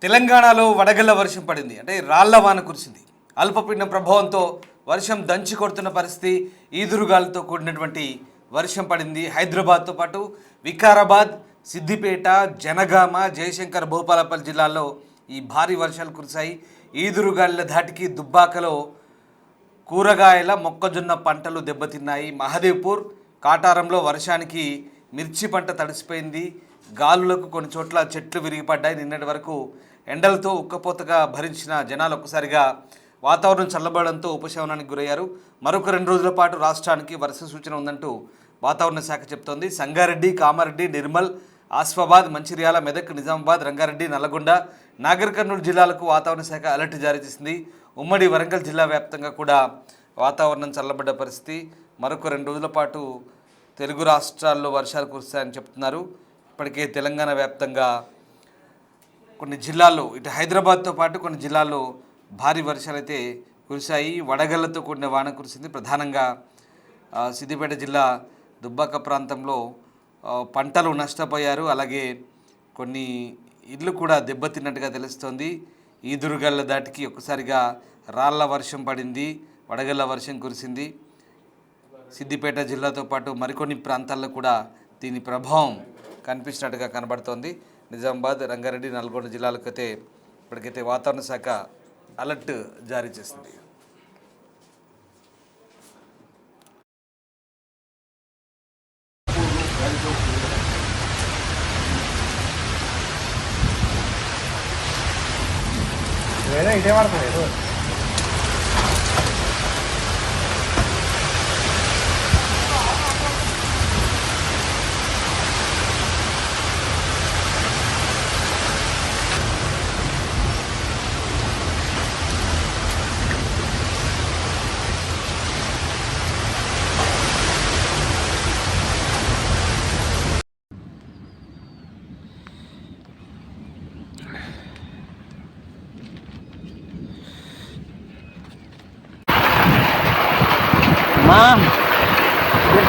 తెలంగాణలో వడగళ్ల వర్షం పడింది. అంటే రాళ్ల వాన కురిసింది. అల్పపీడనం ప్రభావంతో వర్షం దంచి కొడుతున్న పరిస్థితి, ఈదురుగాలతో కూడినటువంటి వర్షం పడింది. హైదరాబాద్తో పాటు వికారాబాద్, సిద్దిపేట, జనగామ, జయశంకర్, భూపాలపల్లి జిల్లాల్లో ఈ భారీ వర్షాలు కురిశాయి. ఈదురుగాలుల ధాటికి దుబ్బాకలో కూరగాయల మొక్కజొన్న పంటలు దెబ్బతిన్నాయి. మహదేవ్పూర్, కాటారంలో వర్షానికి మిర్చి పంట తడిసిపోయింది. గాలులకు కొన్ని చోట్ల చెట్లు విరిగిపడ్డాయి. నిన్నటి వరకు ఎండలతో ఉక్కపోతగా భరించిన జనాలు ఒక్కసారిగా వాతావరణం చల్లబడడంతో ఉపశమనానికి గురయ్యారు. మరొక 2 రోజుల పాటు రాష్ట్రానికి వర్ష సూచన ఉందంటూ వాతావరణ శాఖ చెప్తోంది. సంగారెడ్డి, కామారెడ్డి, నిర్మల్, ఆసిఫాబాద్, మంచిర్యాల, మెదక్, నిజామాబాద్, రంగారెడ్డి, నల్లగొండ, నాగర్ కర్నూలు జిల్లాలకు వాతావరణ శాఖ అలర్ట్ జారీ చేసింది. ఉమ్మడి వరంగల్ జిల్లా వ్యాప్తంగా కూడా వాతావరణం చల్లబడ్డ పరిస్థితి. మరొక 2 రోజుల పాటు తెలుగు రాష్ట్రాల్లో వర్షాలు కురుస్తాయని చెప్తున్నారు. ఇప్పటికే తెలంగాణ వ్యాప్తంగా కొన్ని జిల్లాల్లో, ఇటు హైదరాబాద్తో పాటు కొన్ని జిల్లాల్లో భారీ వర్షాలు అయితే కురిశాయి. వడగళ్లతో కూడిన వాన కురిసింది. ప్రధానంగా సిద్దిపేట జిల్లా దుబ్బాక ప్రాంతంలో పంటలు నష్టపోయారు. అలాగే కొన్ని ఇళ్ళు కూడా దెబ్బతిన్నట్టుగా తెలుస్తోంది. ఈదురుగళ్ల దాటికి ఒక్కసారిగా రాళ్ల వర్షం పడింది, వడగళ్ల వర్షం కురిసింది. సిద్దిపేట జిల్లాతో పాటు మరికొన్ని ప్రాంతాల్లో కూడా దీని ప్రభావం కనిపించినట్టుగా కనబడుతోంది. నిజామాబాద్, రంగారెడ్డి, నల్గొండ జిల్లాలకైతే ఇప్పటికైతే వాతావరణ శాఖ అలర్ట్ జారీ చేసింది. ఇదే పడుతుంది.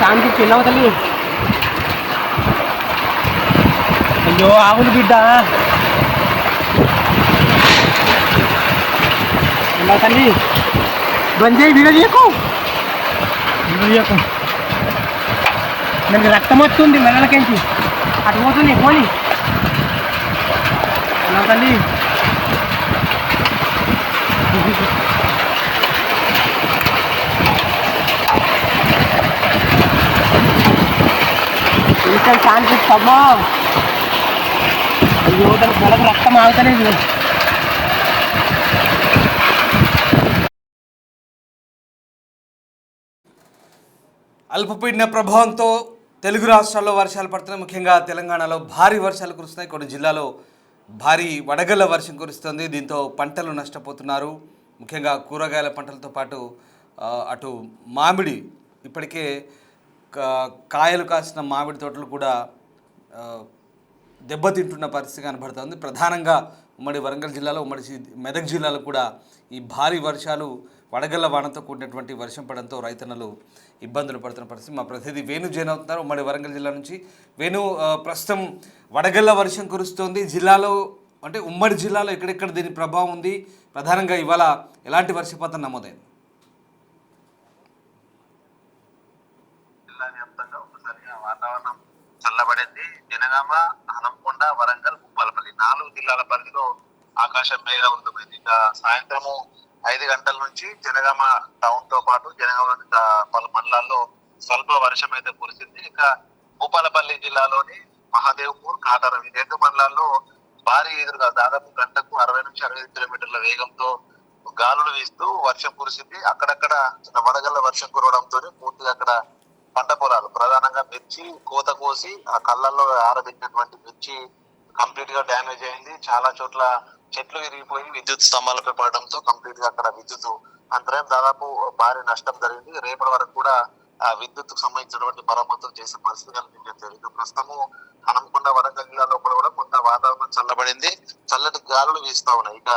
శాంతి చిన్నవ తల్లి. అయ్యో ఆవులు బిడ్డ చిన్నవ తల్లి, బంద్ చేయి, వీడియో చేయకు. నాకు రక్తం వస్తుంది మెల్లలకించి, అటు పోతుంది పోని. చిన్నవ తల్లి, ఇంకా శాంతి అమ్మా. అయ్యో తన పొలకు రక్తం ఆగుతలేదు. అల్పపీడన ప్రభావంతో తెలుగు రాష్ట్రాల్లో వర్షాలు పడుతున్నాయి. ముఖ్యంగా తెలంగాణలో భారీ వర్షాలు కురుస్తున్నాయి. కొన్ని జిల్లాలో భారీ వడగళ్ల వర్షం కురుస్తుంది. దీంతో పంటలు నష్టపోతున్నారు. ముఖ్యంగా కూరగాయల పంటలతో పాటు అటు మామిడి, ఇప్పటికే కాయలు కాసిన మామిడి తోటలు కూడా దెబ్బతింటున్న పరిస్థితి కనబడుతుంది. ప్రధానంగా ఉమ్మడి వరంగల్ జిల్లాలో, ఉమ్మడి మెదక్ జిల్లాలో కూడా ఈ భారీ వర్షాలు, వడగళ్ల వానతో కూడినటువంటి వర్షం పడంతో రైతన్నలు ఇబ్బందులు పడుతున్న పరిస్థితి. మా ప్రతినిధి వేణు జైన్ అవుతున్నారు ఉమ్మడి వరంగల్ జిల్లా నుంచి. వేణు, ప్రస్తుతం వడగళ్ల వర్షం కురుస్తోంది జిల్లాలో, అంటే ఉమ్మడి జిల్లాలో ఎక్కడెక్కడ దీని ప్రభావం ఉంది? ప్రధానంగా ఇవాళ ఎలాంటి వర్షపాతం నమోదైంది? వాతావరణం చల్లబడింది. జనగామ, హనంకొండ, వరంగల్, భూపాలపల్లి 4 జిల్లాల పరిధిలో ఆకాశం మేఘావృతమైంది. ఇక సాయంత్రము 5 గంటల నుంచి జనగామ టౌన్ తో పాటు జనగామ పలు మండలాల్లో స్వల్ప వర్షం అయితే కురిసింది. ఇక భూపాలపల్లి జిల్లాలోని మహాదేవ్పూర్, కాటారం ఈ 2 మండలాల్లో భారీ ఎదురుగా దాదాపు గంటకు 60 నుంచి 65 కిలోమీటర్ల వేగంతో గాలులు వీస్తూ వర్షం కురిసింది. అక్కడక్కడ వడగళ్ల వర్షం కురవడంతో పూర్తిగా అక్కడ పంట పొలాలు, ప్రధానంగా మిర్చి కోత కోసి ఆ కళ్ళల్లో ఆరబెట్టినటువంటి మిర్చి కంప్లీట్ గా డ్యామేజ్ అయింది. చాలా చోట్ల చెట్లు విరిగిపోయి విద్యుత్ స్తంభాలపై పడడంతో కంప్లీట్ గా అక్కడ విద్యుత్ అంతరం దాదాపు భారీ నష్టం జరిగింది. రేపటి వరకు కూడా ఆ విద్యుత్ కు సంబంధించినటువంటి మరమ్మతులు చేసే పరిస్థితి కనిపించలేదు. ఇక ప్రస్తుతము హనంకొండ, వరంగల్ జిల్లాలో కూడా కొంత వాతావరణం చల్లబడింది. చల్లటి గాలులు వీస్తా ఉన్నాయి. ఇక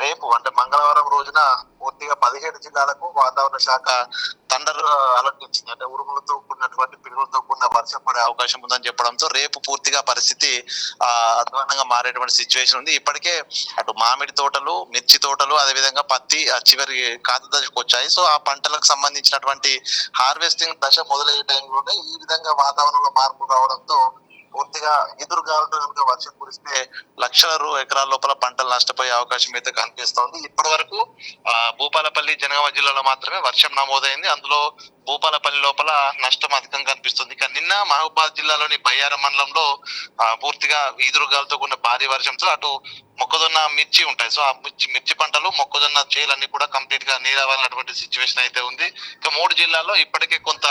రేపు అంటే మంగళవారం రోజున పూర్తిగా 17 జిల్లాలకు వాతావరణ శాఖ థండర్ అలర్ట్ ఇచ్చింది. అంటే ఉరుములతో కూడినటువంటి పిడుగులతో కూడిన వర్షం పడే అవకాశం ఉందని చెప్పడంతో రేపు పూర్తిగా పరిస్థితి అధ్వానంగా మారేటువంటి సిచ్యువేషన్ ఉంది. ఇప్పటికే అటు మామిడి తోటలు, మిర్చి తోటలు, అదేవిధంగా పత్తి చివరి కాత దశకు వచ్చాయి. సో ఆ పంటలకు సంబంధించినటువంటి హార్వెస్టింగ్ దశ మొదలయ్యే టైంలోనే ఈ విధంగా వాతావరణంలో మార్పు రావడంతో పూర్తిగా ఎదురుగాలతో కనుక వర్షం కురిస్తే లక్షల ఎకరాల లోపల పంటలు నష్టపోయే అవకాశం అయితే కనిపిస్తోంది. ఇప్పటి వరకు భూపాలపల్లి, జనగామ జిల్లాలో మాత్రమే వర్షం నమోదైంది. అందులో భూపాలపల్లి లోపల నష్టం అధికంగా కనిపిస్తుంది. ఇక నిన్న మహబూబాద్ జిల్లాలోని బయ్యారం మండలంలో పూర్తిగా ఈదురుగాలతో కూడిన భారీ వర్షంతో అటు మొక్కజొన్న, మిర్చి ఉంటాయి. సో ఆ మిర్చి పంటలు, మొక్కజొన్న చేలన్నీ కూడా కంప్లీట్ గా నీరవాలన్నటువంటి సిచ్యువేషన్ అయితే ఉంది. ఇక 3 జిల్లాల్లో ఇప్పటికే కొంత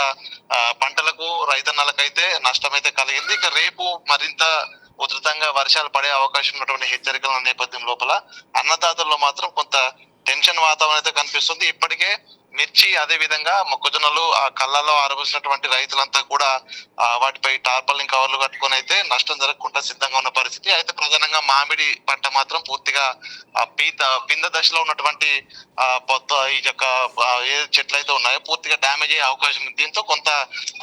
పంటలకు, రైతన్నలకైతే నష్టం అయితే కలిగింది. ఇక రేపు మరింత ఉధృతంగా వర్షాలు పడే అవకాశం ఉన్నటువంటి హెచ్చరికల నేపథ్యం లోపల అన్నదాతల్లో మాత్రం కొంత టెన్షన్ వాతావరణం అయితే కనిపిస్తుంది. ఇప్పటికే మిర్చి, అదే విధంగా మొక్కజొన్నలు ఆ కళ్ళలో ఆరబోసినటువంటి రైతులంతా కూడా వాటిపై టార్పాలిన్ కవర్లు కట్టుకొని అయితే నష్టం జరగకుండా సిద్ధంగా ఉన్న పరిస్థితి. అయితే ప్రధానంగా మామిడి పంట మాత్రం పూర్తిగా పింద దశలో ఉన్నటువంటి ఈ యొక్క ఏ చెట్లు అయితే ఉన్నాయో పూర్తిగా డ్యామేజ్ అయ్యే అవకాశం ఉంది. దీంతో కొంత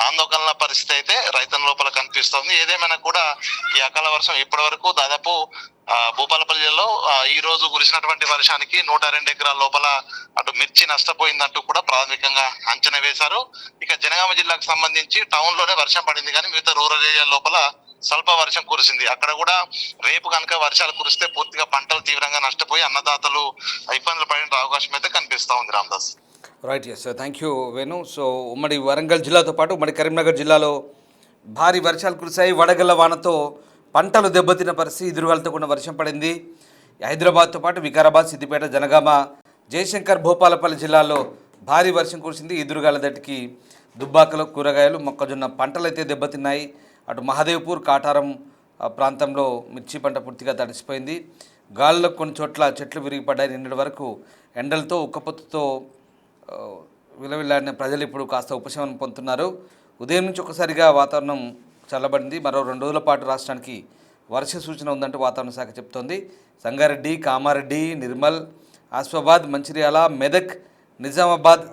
ఆందోళన పరిస్థితి అయితే రైతుల లోపల కనిపిస్తోంది. ఏదేమైనా కూడా ఈ అకాల వర్షం ఇప్పటి వరకు దాదాపు భూపాలపల్లిలో ఈ రోజు కురిసినటువంటి వర్షానికి 102 ఎకరాల లోపల అటు మిర్చి నష్టపోయిందంటూ కూడా ప్రాథమికంగా అంచనా వేశారు. ఇక జనగామ జిల్లాకు సంబంధించి టౌన్ లోనే వర్షం పడింది, కానీ మిగతా రూరల్ ఏరియా లోపల స్వల్ప వర్షం కురిసింది. అక్కడ కూడా రేపు కనుక వర్షాలు కురిస్తే పూర్తిగా పంటలు తీవ్రంగా నష్టపోయి అన్నదాతలు ఇబ్బందులు పడే అవకాశం అయితే కనిపిస్తా ఉంది. Ramdas. Right, yes, thank you Venu. So ఉమ్మడి వరంగల్ జిల్లాతో పాటు ఉమ్మడి కరీంనగర్ జిల్లాలో భారీ వర్షాలు కురిశాయి. వడగళ్ల వానతో పంటలు దెబ్బతిన్న పరిస్థితి, ఎదురుగాలతో కూడిన వర్షం పడింది. హైదరాబాద్తో పాటు వికారాబాద్, సిద్దిపేట, జనగామ, జయశంకర్, భూపాలపల్లి జిల్లాల్లో భారీ వర్షం కురిసింది. ఎదురుగాల దటికి దుబ్బాకలో కూరగాయలు, మొక్కజొన్న పంటలు అయితే దెబ్బతిన్నాయి. అటు మహదేవ్పూర్, కాటారం ప్రాంతంలో మిర్చి పంట పూర్తిగా తడిసిపోయింది. గాల్లో కొన్ని చోట్ల చెట్లు విరిగిపడ్డాయి. నిన్నటి వరకు ఎండలతో, ఉక్కపొత్తుతో విలవిల్లాడిన ప్రజలు ఇప్పుడు కాస్త ఉపశమనం పొందుతున్నారు. ఉదయం నుంచి ఒకసారిగా వాతావరణం చల్లబడింది. మరో 2 రోజుల పాటు రాష్ట్రానికి వర్ష సూచన ఉందంటూ వాతావరణ శాఖ చెబుతోంది. సంగారెడ్డి, కామారెడ్డి, నిర్మల్, ఆసిఫాబాద్, మంచిర్యాల, మెదక్, నిజామాబాద్,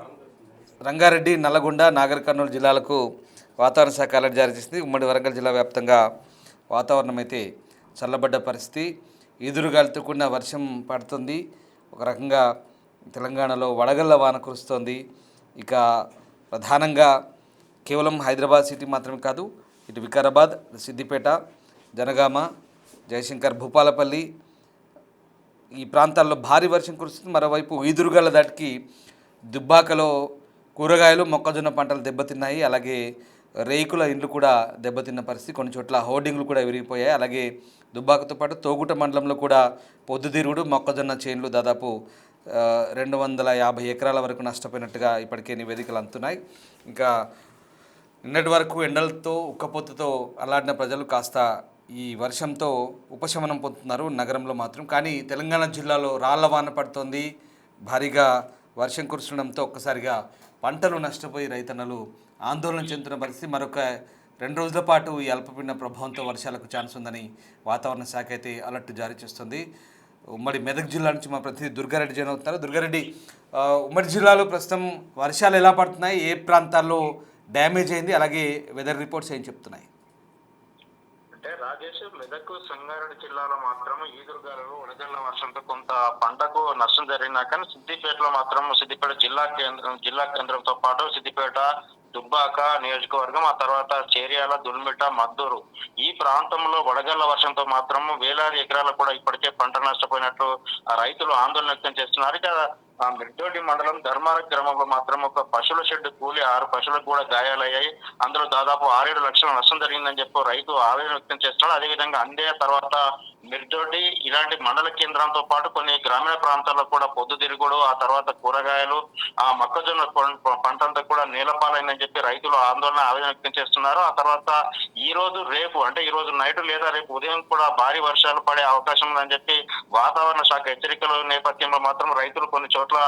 రంగారెడ్డి, నల్లగొండ, నాగర్ కర్నూలు జిల్లాలకు వాతావరణ శాఖ అలర్ట్ జారీ చేసింది. ఉమ్మడి వరంగల్ జిల్లా వ్యాప్తంగా వాతావరణం అయితే చల్లబడ్డ పరిస్థితి, ఎదురుగాలితో కూడిన వర్షం పడుతుంది. ఒక రకంగా తెలంగాణలో వడగళ్ల వాన కురుస్తోంది. ఇక ప్రధానంగా కేవలం హైదరాబాద్ సిటీ మాత్రమే కాదు, ఇటు వికారాబాద్, సిద్దిపేట, జనగామ, జయశంకర్, భూపాలపల్లి ఈ ప్రాంతాల్లో భారీ వర్షం కురుస్తుంది. మరోవైపు ఈదురుగాల దాటికి దుబ్బాకలో కూరగాయలు, మొక్కజొన్న పంటలు దెబ్బతిన్నాయి. అలాగే రేకుల ఇండ్లు కూడా దెబ్బతిన్న పరిస్థితి, కొన్ని చోట్ల హోర్డింగ్లు కూడా విరిగిపోయాయి. అలాగే దుబ్బాకతో పాటు తోగుట మండలంలో కూడా పొద్దుతిరుగుడు, మొక్కజొన్న చేన్లు దాదాపు 250 ఎకరాల వరకు నష్టపోయినట్టుగా ఇప్పటికే నివేదికలు అందుతున్నాయి. ఇంకా నిన్నటి వరకు ఎండలతో, ఉక్కపోతతో అల్లాడిన ప్రజలు కాస్త ఈ వర్షంతో ఉపశమనం పొందుతున్నారు నగరంలో మాత్రం. కానీ తెలంగాణ జిల్లాలో రాళ్ల వాన పడుతోంది. భారీగా వర్షం కురుస్తుండడంతో ఒక్కసారిగా పంటలు నష్టపోయి రైతన్నలు ఆందోళన చెందుతున్న పరిస్థితి. మరొక 2 రోజుల పాటు ఈ అల్పపీడన ప్రభావంతో వర్షాలకు ఛాన్స్ ఉందని వాతావరణ శాఖ అయితే అలర్ట్ జారీ చేస్తుంది. ఉమ్మడి మెదక్ జిల్లా నుంచి మా ప్రతినిధి దుర్గారెడ్డి జాయిన్ అవుతున్నారు. దుర్గారెడ్డి, ఉమ్మడి జిల్లాలో ప్రస్తుతం వర్షాలు ఎలా పడుతున్నాయి, ఏ ప్రాంతాల్లో డ్యామేజ్ అయింది, అలాగే వెదర్ రిపోర్ట్స్ ఏం చెప్తున్నాయి? అంటే రాజేష్, మెదక్, సంగారెడ్డి జిల్లాలో మాత్రం ఈదురుగాలు, వడగళ్ల వర్షంతో కొంత పంటకు నష్టం జరిగినా కానీ సిద్దిపేటలో మాత్రం సిద్దిపేట జిల్లా కేంద్రంతో పాటు సిద్దిపేట, దుబ్బాక నియోజకవర్గం, ఆ తర్వాత చేర్యాల, దుల్మిట, మద్దూరు ఈ ప్రాంతంలో వడగళ్ల వర్షంతో మాత్రం వేలాది ఎకరాలు కూడా ఇప్పటికే పంట నష్టపోయినట్లు రైతులు ఆందోళన వ్యక్తం చేస్తున్నారు. ఇక మిర్దోడి మండలం ధర్మార గ్రామంలో మాత్రం ఒక పశువుల షెడ్ కూలి 6 పశువులకు కూడా గాయాలయ్యాయి. అందులో దాదాపు 6-7 లక్షల నష్టం జరిగిందని చెప్పి రైతు ఆవేదన వ్యక్తం చేస్తున్నాడు. అదేవిధంగా అందే తర్వాత మిర్దోడి ఇలాంటి మండల కేంద్రంతో పాటు కొన్ని గ్రామీణ ప్రాంతాల్లో కూడా పొద్దుతిరుగుడు, ఆ తర్వాత కూరగాయలు, ఆ మొక్కజొన్న పంటంతా కూడా నేలపాలైందని చెప్పి రైతులు ఆవేదన వ్యక్తం చేస్తున్నారు. ఆ తర్వాత ఈ రోజు రేపు అంటే ఈ రోజు నైట్ లేదా రేపు ఉదయం కూడా భారీ వర్షాలు పడే అవకాశం ఉందని చెప్పి వాతావరణ శాఖ హెచ్చరికల నేపథ్యంలో మాత్రం రైతులు కొన్ని చోట్ల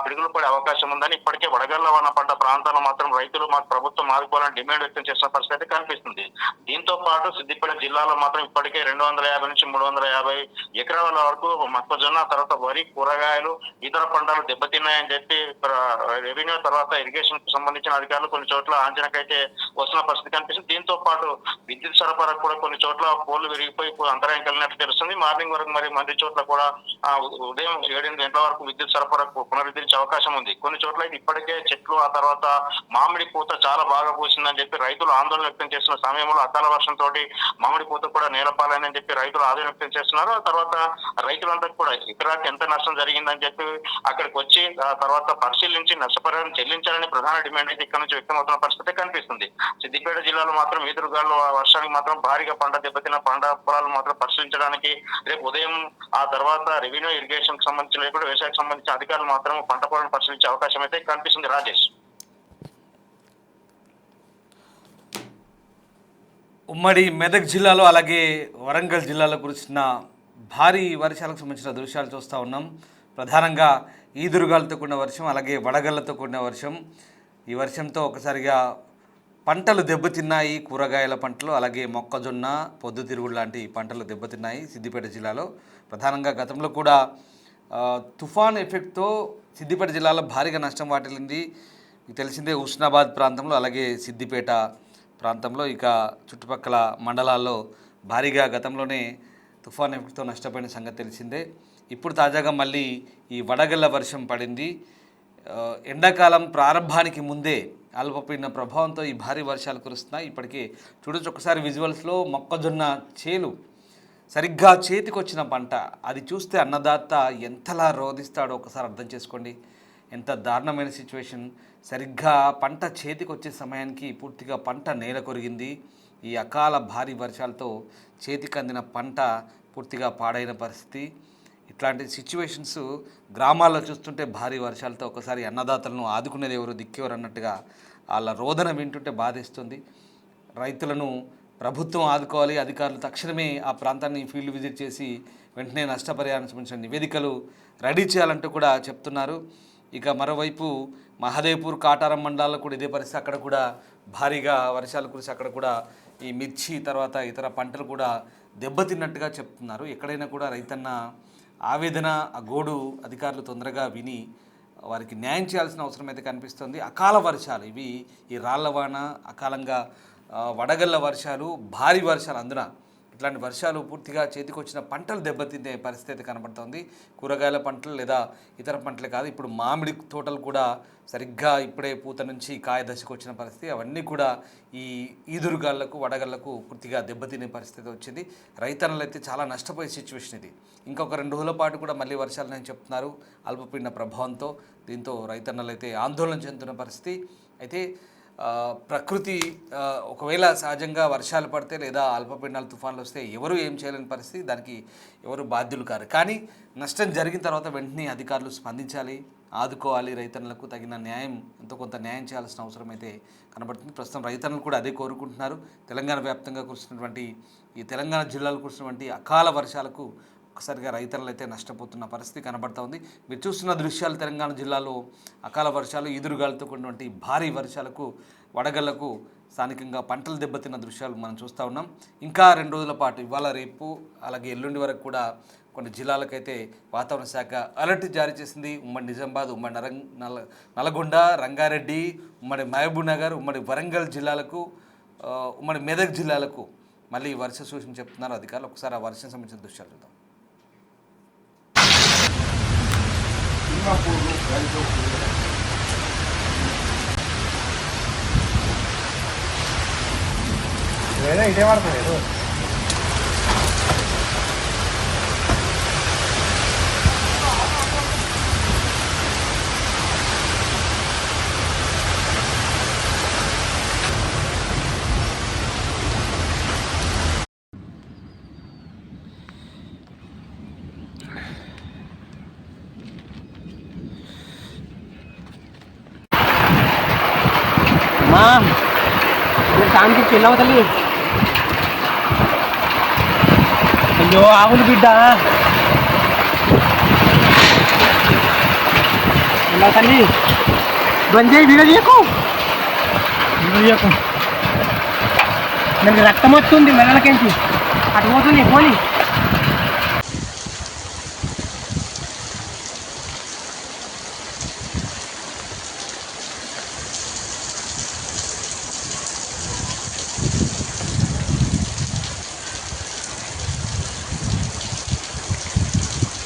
పిడుగులు పడే అవకాశం ఉందని, ఇప్పటికే వడగళ్ల వాన పడ్డ ప్రాంతాల్లో మాత్రం రైతులు మాకు ప్రభుత్వం ఆదుకోవాలని డిమాండ్ వ్యక్తం చేసిన పరిస్థితి కనిపిస్తుంది. దీంతో పాటు సిద్దిపేట జిల్లాలో మాత్రం ఇప్పటికే 250 నుంచి నుంచి 350 ఎకరాల వరకు మొక్కజొన్న, తర్వాత వరి, కూరగాయలు, ఇతర పంటలు దెబ్బతిన్నాయని చెప్పి రెవెన్యూ తర్వాత ఇరిగేషన్ కు సంబంధించిన అధికారులు కొన్ని చోట్ల అంచనాకైతే వస్తున్న పరిస్థితి కనిపిస్తుంది. దీంతో పాటు విద్యుత్ సరఫరా కూడా కొన్ని చోట్ల పోల్లు విరిగిపోయి అంతరాయం కలిగినట్టు తెలుస్తుంది. మార్నింగ్ వరకు మరి చోట్ల కూడా ఉదయం 7-8 గంటల వరకు విద్యుత్ సరఫరా పునరుద్ధరించే అవకాశం ఉంది. కొన్ని చోట్ల అయితే ఇప్పటికే చెట్లు, ఆ తర్వాత మామిడి పూత చాలా బాగా పూసిందని చెప్పి రైతులు ఆందోళన వ్యక్తం చేస్తున్న సమయంలో అకాల వర్షంతో మామిడి పూత కూడా నేలపాలని చెప్పి రైతులు ఆందోళన వ్యక్తం చేస్తున్నారు. ఆ తర్వాత రైతులంతా కూడా ఎకరాకి ఎంత నష్టం జరిగిందని చెప్పి అక్కడికి వచ్చి ఆ తర్వాత పరిశీలించి నష్టపరిహారం చెల్లించాలని ప్రధాన డిమాండ్ అయితే ఇక్కడ నుంచి వ్యక్తమవుతున్న పరిస్థితి కనిపిస్తుంది. సిద్దిపేట జిల్లాలో మాత్రం ఈదురుగాలు వర్షానికి మాత్రం భారీగా పంట దెబ్బతిన్న పంట పొలాలు మాత్రం పరిశీలించడానికి రేపు ఉదయం, ఆ తర్వాత రెవెన్యూ ఇరిగేషన్ కి సంబంధించిన లేకుండా వ్యవసాయానికి సంబంధించిన అధికారులు మాత్రం పంట పొలాలను పరిశీలించే అవకాశం అయితే కనిపిస్తుంది. రాజేష్. ఉమ్మడి మెదక్ జిల్లాలో అలాగే వరంగల్ జిల్లాలో కురిసిన భారీ వర్షాలకు సంబంధించిన దృశ్యాలు చూస్తూ ఉన్నాం. ప్రధానంగా ఈదురుగాలతో కూడిన వర్షం, అలాగే వడగళ్లతో కూడిన వర్షం. ఈ వర్షంతో ఒకసారిగా పంటలు దెబ్బతిన్నాయి. కూరగాయల పంటలు, అలాగే మొక్కజొన్న, పొద్దుతిరుగుడు లాంటి పంటలు దెబ్బతిన్నాయి సిద్దిపేట జిల్లాలో. ప్రధానంగా గతంలో కూడా తుఫాన్ ఎఫెక్ట్తో సిద్దిపేట జిల్లాలో భారీగా నష్టం వాటిల్లింది. మీకు తెలిసిందే, హుస్నాబాద్ ప్రాంతంలో, అలాగే సిద్దిపేట ప్రాంతంలో, ఇక చుట్టుపక్కల మండలాల్లో భారీగా గతంలోనే తుఫాన్ ఎఫెక్ట్తో నష్టపోయిన సంగతి తెలిసిందే. ఇప్పుడు తాజాగా మళ్ళీ ఈ వడగళ్ల వర్షం పడింది. ఎండాకాలం ప్రారంభానికి ముందే అల్పపీడన ప్రభావంతో ఈ భారీ వర్షాలు కురుస్తున్నాయి. ఇప్పటికే చూడొచ్చు ఒకసారి విజువల్స్లో మొక్కజొన్న చేలు సరిగ్గా చేతికొచ్చిన పంట. అది చూస్తే అన్నదాత ఎంతలా రోధిస్తాడో ఒకసారి అర్థం చేసుకోండి. ఎంత దారుణమైన సిచ్యువేషన్. సరిగ్గా పంట చేతికి వచ్చే సమయానికి పూర్తిగా పంట నేల కొరిగింది. ఈ అకాల భారీ వర్షాలతో చేతికి అందిన పంట పూర్తిగా పాడైన పరిస్థితి. ఇట్లాంటి సిచ్యువేషన్స్ గ్రామాల్లో చూస్తుంటే భారీ వర్షాలతో ఒకసారి అన్నదాతలను ఆదుకునేది ఎవరు, దిక్కెవరు అన్నట్టుగా వాళ్ళ రోదన వింటుంటే బాధేస్తుంది. రైతులను ప్రభుత్వం ఆదుకోవాలి. అధికారులు తక్షణమే ఆ ప్రాంతాన్ని ఫీల్డ్ విజిట్ చేసి వెంటనే నష్టపరిహారం సంబంధించిన నివేదికలు రెడీ చేయాలంటూ కూడా చెప్తున్నారు. ఇక మరోవైపు మహదేవ్పూర్, కాటారం మండలాల్లో కూడా ఇదే పరిస్థితి. అక్కడ కూడా భారీగా వర్షాలు కురిసి అక్కడ కూడా ఈ మిర్చి తర్వాత ఇతర పంటలు కూడా దెబ్బతిన్నట్టుగా చెప్తున్నారు. ఎక్కడైనా కూడా రైతన్న ఆవేదన, ఆ గోడు అధికారులు తొందరగా విని వారికి న్యాయం చేయాల్సిన అవసరం అయితే కనిపిస్తుంది. అకాల వర్షాలు ఇవి, ఈ రాళ్ల వాన, అకాలంగా వడగళ్ల వర్షాలు, భారీ వర్షాలు, అందున ఇట్లాంటి వర్షాలు పూర్తిగా చేతికొచ్చిన పంటలు దెబ్బతినే పరిస్థితి కనబడుతుంది. కూరగాయల పంటలు లేదా ఇతర పంటలే కాదు, ఇప్పుడు మామిడి తోటలు కూడా సరిగ్గా ఇప్పుడే పూత నుంచి కాయ దశకు వచ్చిన పరిస్థితి. అవన్నీ కూడా ఈ ఈదురుగాళ్లకు, వడగళ్లకు పూర్తిగా దెబ్బతినే పరిస్థితి వచ్చింది. రైతన్నలు అయితే చాలా నష్టపోయే సిచ్యువేషన్ ఇది. ఇంకొక 2 రోజుల పాటు కూడా మళ్ళీ వర్షాలని చెప్తున్నారు అల్పపీడన ప్రభావంతో. దీంతో రైతన్నలు అయితే ఆందోళన చెందుతున్న పరిస్థితి. అయితే ప్రకృతి ఒకవేళ సహజంగా వర్షాలు పడితే లేదా అల్పపీడనాలు, తుఫాన్లు వస్తే ఎవరు ఏం చేయలేని పరిస్థితి, దానికి ఎవరు బాధ్యులు కారు. కానీ నష్టం జరిగిన తర్వాత వెంటనే అధికారులు స్పందించాలి, ఆదుకోవాలి. రైతన్నలకు తగిన న్యాయం, ఎంతో కొంత న్యాయం చేయాల్సిన అవసరం అయితే కనబడుతుంది. ప్రస్తుతం రైతన్నలు కూడా అదే కోరుకుంటున్నారు. తెలంగాణ వ్యాప్తంగా కురిసినటువంటి, ఈ తెలంగాణ జిల్లాలో కురిసినటువంటి అకాల వర్షాలకు ఒకసారిగా రైతన్నలు అయితే నష్టపోతున్న పరిస్థితి కనబడుతూ ఉంది. మీరు చూస్తున్న దృశ్యాలు తెలంగాణ జిల్లాలో అకాల వర్షాలు, ఈదురుగాలతో కూడినటువంటి భారీ వర్షాలకు, వడగళ్లకు స్థానికంగా పంటలు దెబ్బతిన్న దృశ్యాలు మనం చూస్తూ ఉన్నాం. ఇంకా 2 రోజుల పాటు, ఇవాళ రేపు అలాగే ఎల్లుండి వరకు కూడా కొన్ని జిల్లాలకైతే వాతావరణ శాఖ అలర్ట్ జారీ చేసింది. ఉమ్మడి నిజామాబాద్, ఉమ్మడి నల్గొండ, రంగారెడ్డి, ఉమ్మడి మహబూబ్ నగర్, ఉమ్మడి వరంగల్ జిల్లాలకు, ఉమ్మడి మెదక్ జిల్లాలకు మళ్ళీ వర్ష సూచన చెప్తున్నారు అధికారులు. ఒకసారి ఆ వర్షం సంబంధించిన దృశ్యాలు చూద్దాం. ఇదే పడుతుంది. దానికి చిన్నవతలి అయ్యో ఆవులు బిడ్డ తల్లి బంద్ వీడకు నాకు రక్తం వస్తుంది మెదలకెంచి అటు పోతుంది పోనీ